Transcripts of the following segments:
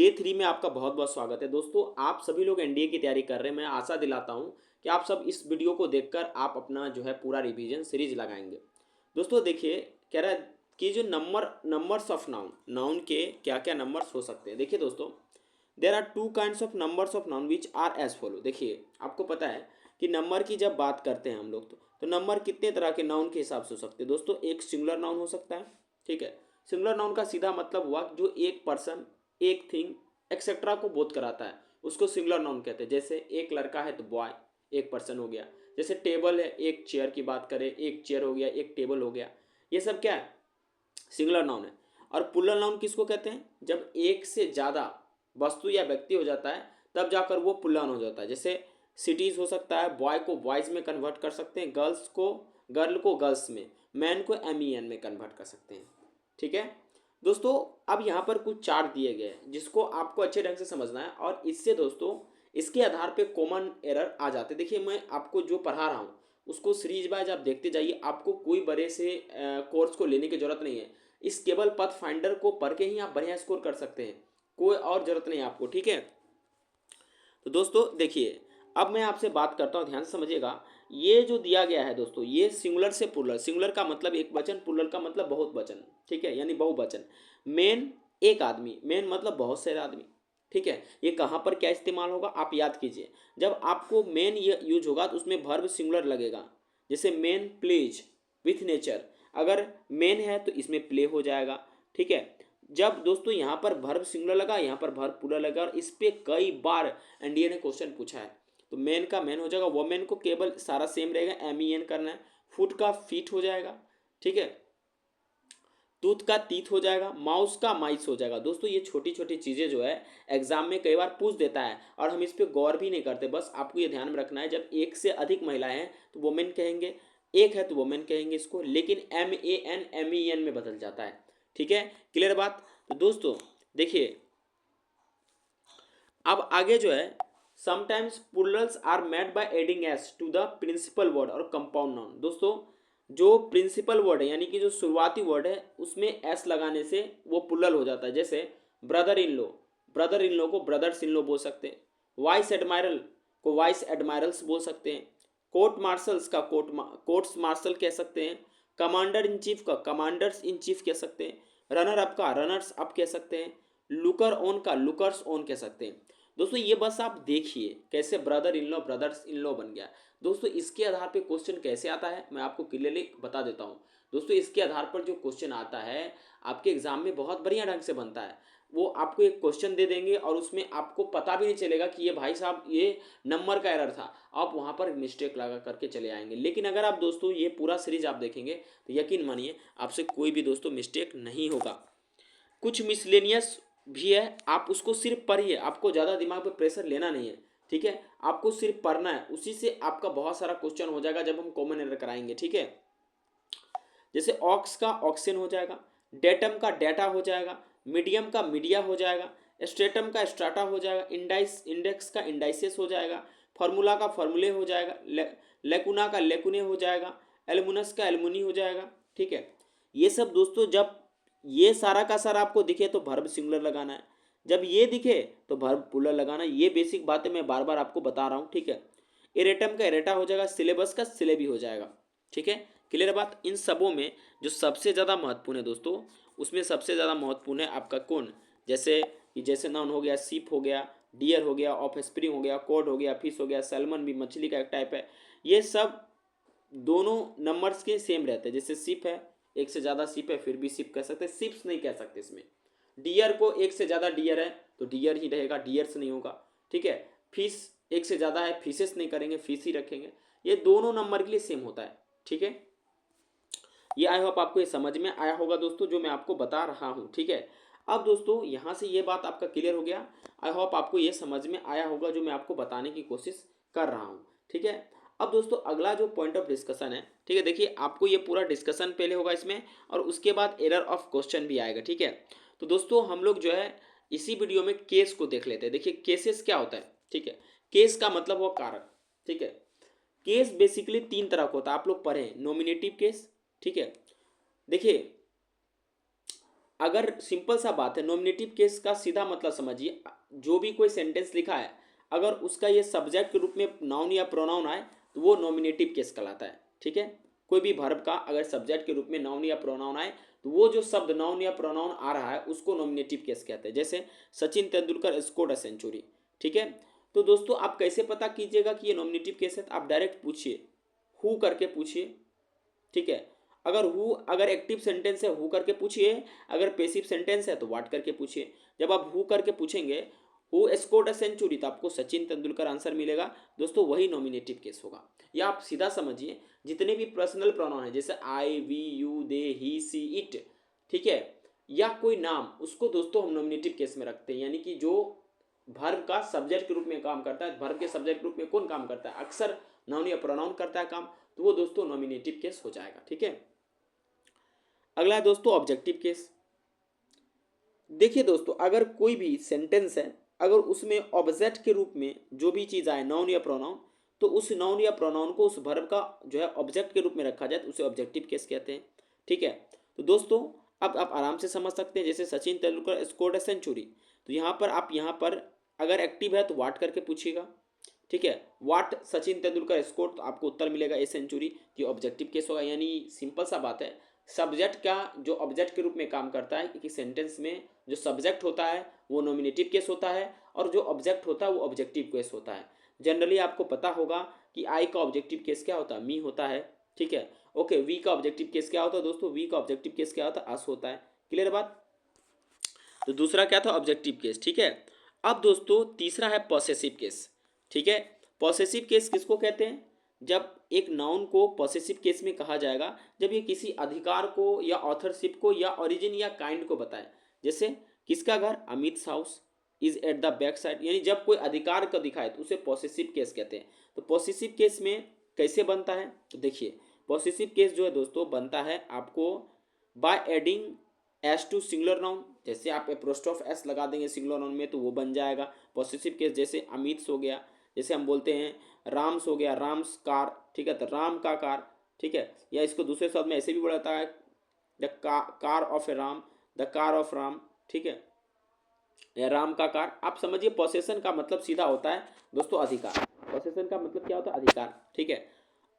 Day 3 में आपका बहुत बहुत स्वागत है दोस्तों। आप सभी लोग एनडीए की तैयारी कर रहे हैं। मैं आशा दिलाता हूं कि आप सब इस वीडियो को देखकर आप अपना जो है पूरा रिवीजन सीरीज लगाएंगे। दोस्तों देखिए, कह रहा है कि जो नंबर्स ऑफ नाउन नाउन के क्या क्या नंबर्स हो सकते हैं। देखिए दोस्तों, there are two kinds of numbers of noun which are as follow. देखिए, आपको पता है कि नंबर की जब बात करते हैं हम लोग तो नंबर कितने तरह के नाउन के हिसाब से हो सकते हैं। दोस्तों, एक सिंगुलर नाउन हो सकता है, ठीक है। सिंगुलर नाउन का सीधा मतलब हुआ जो एक पर्सन, एक थिंग एक्सेट्रा को बोध कराता है, उसको सिंगुलर नाउन कहते हैं। जैसे एक लड़का है तो बॉय, एक पर्सन हो गया। जैसे टेबल है, एक चेयर की बात करें, एक चेयर हो गया, एक टेबल हो गया। ये सब क्या है? सिंगुलर नाउन है। और प्लूरल नाउन किसको कहते हैं? जब एक से ज़्यादा वस्तु या व्यक्ति हो जाता है तब जाकर वो प्लूरल हो जाता है। जैसे सिटीज़ हो सकता है, बॉय को बॉयज़ में कन्वर्ट कर सकते हैं, गर्ल को गर्ल्स में, मैन को MEN में कन्वर्ट कर सकते हैं, ठीक है दोस्तों। अब यहाँ पर कुछ चार्ट दिए गए हैं जिसको आपको अच्छे ढंग से समझना है, और इससे दोस्तों इसके आधार पे कॉमन एरर आ जाते हैं। देखिए, मैं आपको जो पढ़ा रहा हूँ उसको सीरीज वाइज आप देखते जाइए। आपको कोई बड़े से कोर्स को लेने की जरूरत नहीं है। इस केवल पथ फाइंडर को पढ़ के ही आप बढ़िया स्कोर कर सकते हैं, कोई और जरूरत नहीं है आपको, ठीक है। तो दोस्तों देखिए, अब मैं आपसे बात करता हूँ, ध्यान से समझिएगा। ये जो दिया गया है दोस्तों, ये सिंगुलर से प्लूरल, सिंगुलर का मतलब एक वचन, प्लूरल का मतलब बहुत वचन, ठीक है, यानी बहुवचन। मेन एक आदमी, मेन मतलब बहुत सारे आदमी, ठीक है। ये कहाँ पर क्या इस्तेमाल होगा आप याद कीजिए। जब आपको मेन ये यूज होगा तो उसमें वर्ब सिंगुलर लगेगा। जैसे मेन प्लेज विथ नेचर, अगर मेन है तो इसमें प्ले हो जाएगा, ठीक है। जब दोस्तों यहाँ पर वर्ब सिंगुलर लगा, यहाँ पर वर्ब प्लूरल लगा, और इस पे कई बार एनडीए ने क्वेश्चन पूछा है। तो मैन का मैन हो जाएगा, वोमेन को केवल सारा सेम रहेगा, MEN करना है। फुट का फीट हो जाएगा, ठीक है। तूत का तीत हो जाएगा, माउस का माइस हो जाएगा। दोस्तों ये छोटी छोटी चीज़ें जो है एग्जाम में कई बार पूछ देता है और हम इस पर गौर भी नहीं करते। बस आपको ये ध्यान में रखना है, जब एक से अधिक महिलाएं हैं तो वोमेन कहेंगे, एक है तो वोमेन कहेंगे इसको, लेकिन MAN MEN में बदल जाता है, ठीक है। क्लियर बात? तो दोस्तों देखिए, अब आगे जो है, sometimes plurals are made by adding s to the principal word और कंपाउंड नाउन। दोस्तों जो प्रिंसिपल वर्ड है यानी कि जो शुरुआती वर्ड है उसमें एस लगाने से वो प्लूरल हो जाता है। जैसे brother in low, brother in लो को ब्रदर्स इन लो बोल सकते हैं। वाइस एडमायरल को वाइस एडमायरल्स बोल सकते हैं। कोर्ट मार्शल्स का कोर्ट्स मार्शल कह सकते हैं। कमांडर इन चीफ का कमांडर्स इन चीफ कह सकते हैं। रनर अप का रनर्स अप कह सकते हैं। लुकर ऑन का लुकर्स ऑन कह सकते हैं। दोस्तों ये बस आप देखिए कैसे brother in law brothers in law बन गया। दोस्तों इसके आधार पे क्वेश्चन कैसे आता है मैं आपको क्लियरली बता देता हूँ। दोस्तों इसके आधार पर जो क्वेश्चन आता है आपके एग्जाम में बहुत बढ़िया ढंग से बनता है। वो आपको एक क्वेश्चन दे देंगे और उसमें आपको पता भी नहीं चलेगा कि ये भाई साहब ये नंबर का एरर था, आप वहाँ पर मिस्टेक लगा करके चले आएंगे। लेकिन अगर आप दोस्तों ये पूरा सीरीज आप देखेंगे तो यकीन मानिए आपसे कोई भी दोस्तों मिस्टेक नहीं होगा। कुछ मिसलेनियस भी है, आप उसको सिर्फ पढ़िए, आपको ज़्यादा दिमाग पे प्रेशर लेना नहीं है, ठीक है। आपको सिर्फ पढ़ना है, उसी से आपका बहुत सारा क्वेश्चन हो जाएगा जब हम कॉमन एरर कराएंगे, ठीक है। जैसे ऑक्स का ऑक्सीन हो जाएगा, डेटम का डेटा हो जाएगा, मीडियम का मीडिया हो जाएगा, स्ट्रेटम का स्ट्राटा हो जाएगा, इंडेक्स का इंडाइसेस हो जाएगा, फार्मूला का फार्मूले हो जाएगा, लेकुना का लेकुने हो जाएगा, एलमुनस का एलमुनी हो जाएगा, ठीक है। ये सब दोस्तों जब ये सारा का सारा आपको दिखे तो वर्ब सिंगुलर लगाना है, जब ये दिखे तो वर्ब प्लूरल लगाना है। ये बेसिक बातें मैं बार बार आपको बता रहा हूँ, ठीक है। इरेटम का इरेटा हो जाएगा, सिलेबस का सिलेबी हो जाएगा, ठीक है। क्लियर बात? इन सबों में जो सबसे ज़्यादा महत्वपूर्ण है दोस्तों, उसमें सबसे ज़्यादा महत्वपूर्ण है आपका कौन? जैसे नाउन हो गया, सीप हो गया, डियर हो गया, ऑफ स्प्रिंग हो गया, कोड हो गया, फिश हो गया, सैल्मन भी मछली का एक टाइप है। ये सब दोनों नंबर्स के सेम रहते हैं। जैसे सिप है, एक से ज़्यादा सिप है फिर भी सिप कह सकते हैं, सिप्स नहीं कह सकते इसमें। डियर को एक से ज़्यादा डियर है तो डियर ही रहेगा, डियर्स नहीं होगा, ठीक है। फिश एक से ज़्यादा है, फिशेस नहीं करेंगे, फिश ही रखेंगे। ये दोनों नंबर के लिए सेम होता है, ठीक है। ये आई होप आपको ये समझ में आया होगा दोस्तों जो मैं आपको बता रहा हूँ, ठीक है। अब दोस्तों यहाँ से ये बात आपका क्लियर हो गया। आई होप आपको ये समझ में आया होगा जो मैं आपको बताने की कोशिश कर रहा हूँ, ठीक है। अब दोस्तों अगला जो पॉइंट ऑफ डिस्कशन है, ठीक है, देखिए आपको ये पूरा डिस्कशन पहले होगा इसमें और उसके बाद एरर ऑफ क्वेश्चन भी आएगा, ठीक है। तो दोस्तों हम लोग जो है इसी वीडियो में केस को देख लेते हैं। देखिए केसेस क्या होता है, ठीक है। केस का मतलब वो कारक, ठीक है। केस बेसिकली तीन तरह का होता है, आप लोग पढ़े, नॉमिनेटिव केस, ठीक है। देखिए अगर सिंपल सा बात है, नॉमिनेटिव केस का सीधा मतलब समझिए, जो भी कोई सेंटेंस लिखा है अगर उसका ये सब्जेक्ट के रूप में नाउन या प्रोनाउन आए तो वो नॉमिनेटिव केस कहलाता है। ठीक है, कोई भी वर्ब का अगर सब्जेक्ट के रूप में नाउन या प्रोनाउन आए तो वो जो शब्द नाउन या प्रोनाउन आ रहा है उसको नॉमिनेटिव केस कहते हैं। जैसे Sachin Tendulkar scored a century. ठीक है, तो दोस्तों आप कैसे पता कीजिएगा कि ये नॉमिनेटिव केस है? तो आप डायरेक्ट पूछिए, हु करके पूछिए। ठीक है, अगर एक्टिव सेंटेंस है हु करके पूछिए, अगर पैसिव सेंटेंस है तो व्हाट करके पूछिए। जब आप हु करके पूछेंगे हु स्कोर्ड अ सेंचुरी तो आपको सचिन तेंदुलकर आंसर मिलेगा दोस्तों, वही नॉमिनेटिव केस होगा। या आप सीधा समझिए, जितने भी पर्सनल प्रोनाउन है जैसे I we you they he she it, ठीक है, या कोई नाम, उसको दोस्तों हम नॉमिनेटिव केस में रखते हैं। यानी कि जो वर्ब का सब्जेक्ट के रूप में काम करता है, वर्ब के सब्जेक्ट के रूप में कौन काम करता है? अक्सर नाउन या प्रोनाउन करता है काम, तो वो दोस्तों नॉमिनेटिव केस हो जाएगा। ठीक है, अगला है दोस्तों ऑब्जेक्टिव केस। देखिए दोस्तों, अगर कोई भी सेंटेंस है अगर उसमें ऑब्जेक्ट के रूप में जो भी चीज़ आए नाउन या प्रोनाउन, तो उस नाउन या प्रोनाउन को उस वर्ब का जो है ऑब्जेक्ट के रूप में रखा जाए तो उसे ऑब्जेक्टिव केस कहते हैं। ठीक है, तो दोस्तों अब आप आराम से समझ सकते हैं। जैसे Sachin Tendulkar scored a century, तो यहाँ पर अगर एक्टिव है तो वाट करके पूछिएगा। ठीक है, वाट सचिन तेंदुलकर स्कोर, तो आपको उत्तर मिलेगा ए सेंचुरी। ये ऑब्जेक्टिव केस होगा। यानी सिंपल सा बात है, सब्जेक्ट का जो ऑब्जेक्ट के रूप में काम करता है, कि सेंटेंस में जो सब्जेक्ट होता है वो नॉमिनेटिव केस होता है और जो ऑब्जेक्ट होता है वो ऑब्जेक्टिव केस होता है। जनरली आपको पता होगा कि आई का ऑब्जेक्टिव केस क्या होता है? मी होता है। ठीक है, ओके, वी का ऑब्जेक्टिव केस क्या होता है दोस्तों? वी का ऑब्जेक्टिव केस क्या होता है? अस होता है। क्लियर बात? तो दूसरा क्या था? Objective case. ठीक है, अब दोस्तों तीसरा है पॉसेसिव केस। ठीक है, पॉसेसिव केस किसको कहते हैं? जब एक नाउन को पॉसेसिव केस में कहा जाएगा जब ये किसी अधिकार को या ऑथरशिप को या ओरिजिन या काइंड को बताए। जैसे किसका घर? Amit house is at the back side. यानी जब कोई अधिकार को दिखाए तो उसे पॉसेसिव केस कहते हैं। तो पॉसेसिव केस में कैसे बनता है? तो देखिए, पॉसेसिव केस जो है दोस्तों बनता है आपको by adding s to singular noun. जैसे आप एप्रोस्ट्रोफ एस लगा देंगे सिंगुलर नाउन में तो वो बन जाएगा पॉसेसिव केस। जैसे अमित हो गया, जैसे हम बोलते हैं राम्स हो गया, राम्स कार। ठीक है, तो राम का कार। ठीक है, या इसको दूसरे शब्द में ऐसे भी बोला जाता है the car of A Ram, the car of Ram. ठीक है, या राम का कार। आप समझिए पोसेशन का मतलब सीधा होता है दोस्तों अधिकार। पोसेशन का मतलब क्या होता है? अधिकार। ठीक है,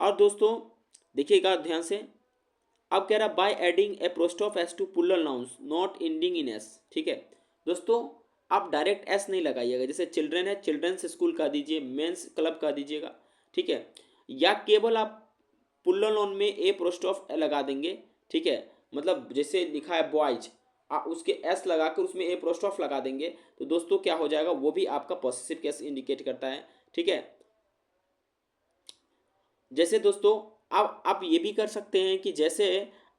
और दोस्तों देखिएगा ध्यान से, अब कह रहा by adding apostrophe S to plural nouns not ending in S. ठीक है दोस्तों, आप डायरेक्ट एस नहीं लगाइएगा। जैसे चिल्ड्रेन है, चिल्ड्रंस स्कूल कह दीजिए, मेंस क्लब कह दीजिएगा। ठीक है, या केवल आप प्लूरल नाउन में ए प्रोस्ट्रोफ लगा देंगे। ठीक है, मतलब जैसे लिखा है बॉयज, उसके एस लगाकर उसमें ए प्रोस्ट्रोफ लगा देंगे तो दोस्तों क्या हो जाएगा? वो भी आपका पॉसेसिव केस इंडिकेट करता है। ठीक है, जैसे दोस्तों अब आप ये भी कर सकते हैं कि जैसे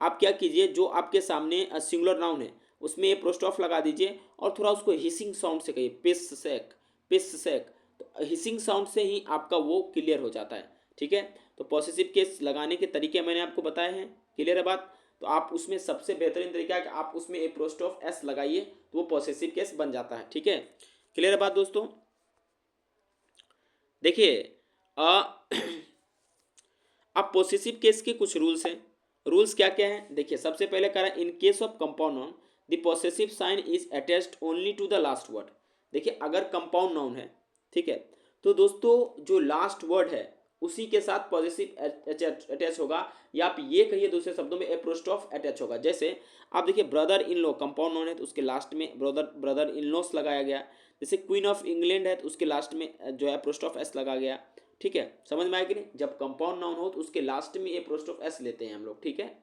आप क्या कीजिए, जो आपके सामने सिंगुलर नाउन है उसमें ये प्रोस्टॉफ लगा दीजिए और थोड़ा उसको हिसिंग साउंड से कहिए, पिस सेक, पिस सेक। तो हिसिंग साउंड से ही आपका वो क्लियर हो जाता है। ठीक है, तो पॉसेसिव केस लगाने के तरीके मैंने आपको बताए हैं। क्लियर है बात? तो आप उसमें सबसे बेहतरीन तरीका है कि आप उसमें ए प्रोस्टॉफ एस लगाइए तो वो पॉसेसिव केस बन जाता है। ठीक है, क्लियर है बात दोस्तों? देखिए अब पॉसेसिव केस के कुछ रूल्स हैं। रूल्स क्या क्या हैं? देखिए, सबसे पहले कह रहा है in case of compound noun the possessive sign is attached only to the last word. देखिए, अगर कंपाउंड नाउन है, ठीक है, तो दोस्तों जो लास्ट वर्ड है उसी के साथ पॉसेसिव अटैच होगा, या आप ये कहिए दूसरे शब्दों में एप्रोस्ट्रोफ अटैच होगा। जैसे आप देखिए brother in law compound noun है तो उसके लास्ट में ब्रदर इन लॉस लगाया गया। जैसे क्वीन ऑफ इंग्लैंड है तो उसके लास्ट में जो है एप्रोस्ट्रोफ एस लगा गया। ठीक है, समझ में आया कि नहीं? जब कंपाउंड नाउन हो तो उसके लास्ट में एप्रोस्ट्रोफ एस लेते हैं हम लोग। ठीक है,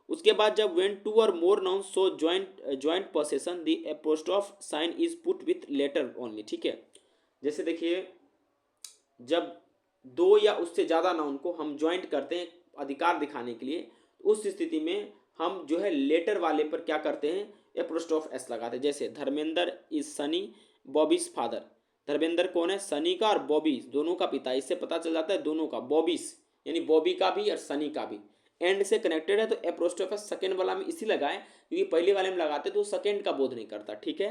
उसके बाद जब व्हेन टू और more noun so joint possession the apostrophe sign is put with latter only. ठीक है, जैसे देखिए जब दो या उससे ज़्यादा नाउन को हम ज्वाइंट करते हैं अधिकार दिखाने के लिए, तो उस स्थिति में हम जो है लेटर वाले पर क्या करते हैं? एप्रोस्ट्रोफ एस लगाते हैं। जैसे Dharmendra is Sunny Bobby's father. Dharmendra कौन है? सनी का और बॉबी दोनों का पिता। इससे पता चल जाता है दोनों का, बॉबीज यानी बॉबी का भी और सनी का भी एंड से कनेक्टेड है। तो एप्रोस्ट्रोफ एस सेकेंड वाला में इसी लगाए, क्योंकि पहले वाले में लगाते तो सेकेंड का बोध नहीं करता। ठीक है,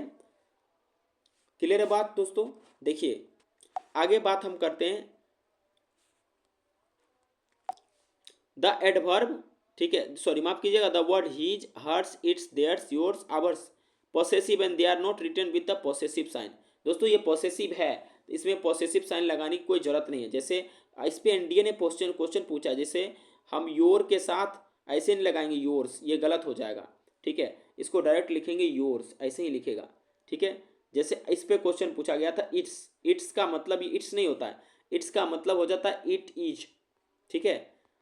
क्लियर है बात दोस्तों? देखिए आगे बात हम करते हैं द एडवर्ब। ठीक है, सॉरी माफ कीजिएगा, the word his, hers, its, theirs, yours, ours possessive and they are not written with the possessive sign. दोस्तों ये पॉसेसिव है, इसमें पॉसेसिव साइन लगाने की कोई जरूरत नहीं है। जैसे इस पे एनडीए ने क्वेश्चन पूछा, जैसे हम योर के साथ ऐसे नहीं लगाएंगे योर्स, ये गलत हो जाएगा। ठीक है, इसको डायरेक्ट लिखेंगे योर्स, ऐसे ही लिखेगा। ठीक है, जैसे इस पे क्वेश्चन पूछा गया था इट्स, इट्स का मतलब ये इट्स नहीं होता है, इट्स का मतलब हो जाता है इट इज। ठीक है,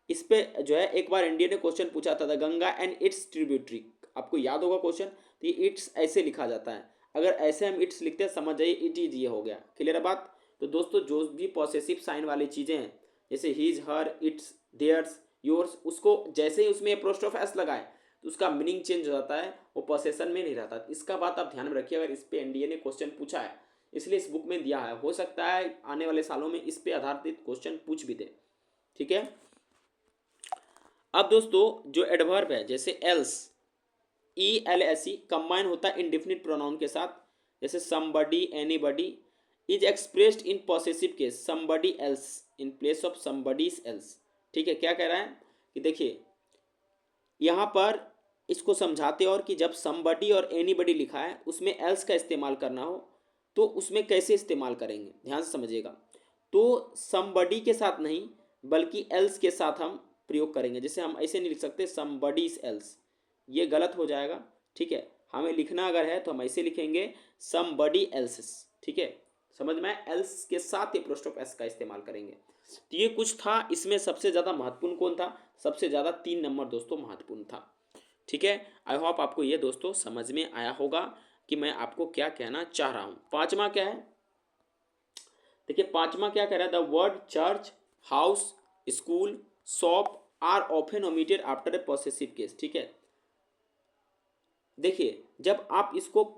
इस पे जो है एक बार इंडिया ने क्वेश्चन पूछा था गंगा एंड इट्स ट्रिब्यूटरी, आपको याद होगा क्वेश्चन, तो ये इट्स ऐसे लिखा जाता है। अगर ऐसे हम इट्स लिखते हैं समझ जाइए इट इज ये हो गया। क्लियर है बात। तो दोस्तों जो भी पॉसेसिव साइन वाली चीज़ें हैं जैसे his, her, its, theirs, yours, उसको जैसे ही उसमें एपोस्ट्रोफ एस लगाए तो उसका मीनिंग चेंज हो जाता है, वो पोसेशन में नहीं रहता। इसका बात आप ध्यान में रखिए, अगर इस पे एनडीए ने क्वेश्चन पूछा है इसलिए इस बुक में दिया है, हो सकता है आने वाले सालों में इस पे आधारित क्वेश्चन पूछ भी दे। ठीक है, अब दोस्तों जो एडवर्ब है जैसे else, E L S E combine होता है इंडिफिनिट प्रोनाउन के साथ, जैसे somebody, anybody is expressed in possessive case somebody else in place of somebody's else. ठीक है, क्या कह रहा है कि देखिए यहाँ पर इसको समझाते और कि जब समबडी और एनीबडी लिखा है उसमें एल्स का इस्तेमाल करना हो तो उसमें कैसे इस्तेमाल करेंगे, ध्यान से समझिएगा। तो समबडी के साथ नहीं बल्कि एल्स के साथ हम प्रयोग करेंगे। जैसे हम ऐसे नहीं लिख सकते समबडीज एल्स, ये गलत हो जाएगा। ठीक है, हमें लिखना अगर है तो हम ऐसे लिखेंगे समबडी एल्सेस। ठीक है, समझ में, एल्स के साथ एपोस्ट्रोफ एस का इस्तेमाल करेंगे। तो ये कुछ था, इसमें सबसे ज़्यादा महत्वपूर्ण कौन था, सबसे ज़्यादा 3 नंबर दोस्तों महत्वपूर्ण था। ठीक है, आई होप आपको ये दोस्तों समझ में आया होगा कि मैं आपको क्या कहना चाह रहा हूँ। पांचवा क्या है, देखिए पांचवा क्या कह रहा है, the word church, house, school, shop are often omitted after a possessive case. ठीक है, देखिए जब आप इसको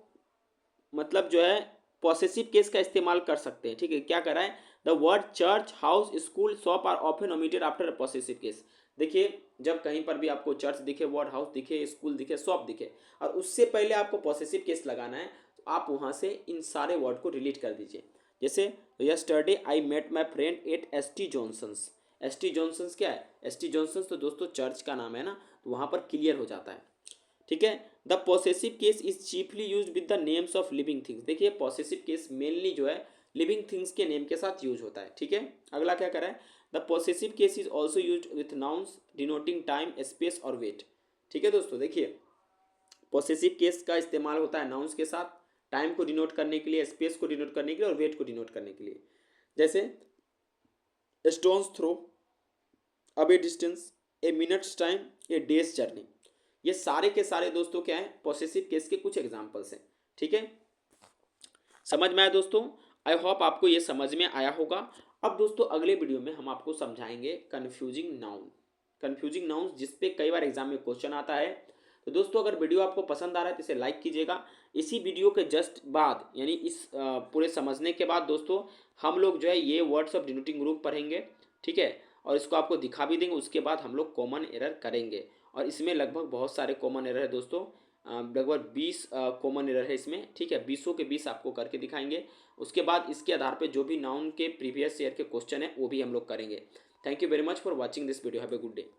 मतलब जो है पॉसेसिव केस का इस्तेमाल कर सकते हैं। ठीक है, क्या कर रहा है, the word church, house, school, shop are often omitted after possessive case. देखिए जब कहीं पर भी आपको चर्च दिखे, वर्ड हाउस दिखे, स्कूल दिखे, शॉप दिखे और उससे पहले आपको पॉसेसिव केस लगाना है तो आप वहाँ से इन सारे वर्ड को डिलीट कर दीजिए। जैसे yesterday I met my friend at S T Johnson's. S T Johnson's क्या है, एस टी जॉनसन्स तो दोस्तों चर्च का नाम है ना, तो वहाँ पर क्लियर हो जाता है। ठीक है, the possessive case is chiefly use with the names of living things. देखिए पॉसेसिव केस मेनली जो है लिविंग थिंग्स के नेम के साथ यूज होता है। ठीक है, अगला क्या कर रहा है, the possessive case is also use with nouns denoting time, space और वेट। ठीक है दोस्तों, देखिए पॉसेसिव केस का इस्तेमाल होता है नाउन्स के साथ, टाइम को डिनोट करने के लिए, स्पेस को डिनोट करने के लिए और वेट को डिनोट करने के लिए। जैसे स्टोन्स थ्रो, अब ए डिस्टेंस, ए मिनट्स टाइम, ए डेज जर्नी, ये सारे के सारे दोस्तों क्या है, पॉसेसिव केस के कुछ एग्जांपल्स हैं। ठीक है, समझ में आया दोस्तों, आई होप आपको ये समझ में आया होगा। अब दोस्तों अगले वीडियो में हम आपको समझाएंगे कन्फ्यूजिंग नाउन, कन्फ्यूजिंग नाउन जिस पे कई बार एग्जाम में क्वेश्चन आता है। तो दोस्तों अगर वीडियो आपको पसंद आ रहा है तो इसे लाइक कीजिएगा। इसी वीडियो के जस्ट बाद यानी इस पूरे समझने के बाद दोस्तों हम लोग जो है ये वर्ड्स ऑफ डिनोटिंग ग्रुप पढ़ेंगे। ठीक है, और इसको आपको दिखा भी देंगे, उसके बाद हम लोग कॉमन एरर करेंगे और इसमें लगभग बहुत सारे कॉमन एरर है दोस्तों, लगभग 20 कॉमन एरर है इसमें। ठीक है, 20 के 20 आपको करके दिखाएंगे। उसके बाद इसके आधार पे जो भी नाउन के प्रीवियस ईयर के क्वेश्चन है वो भी हम लोग करेंगे। Thank you very much for watching this video, have a good day.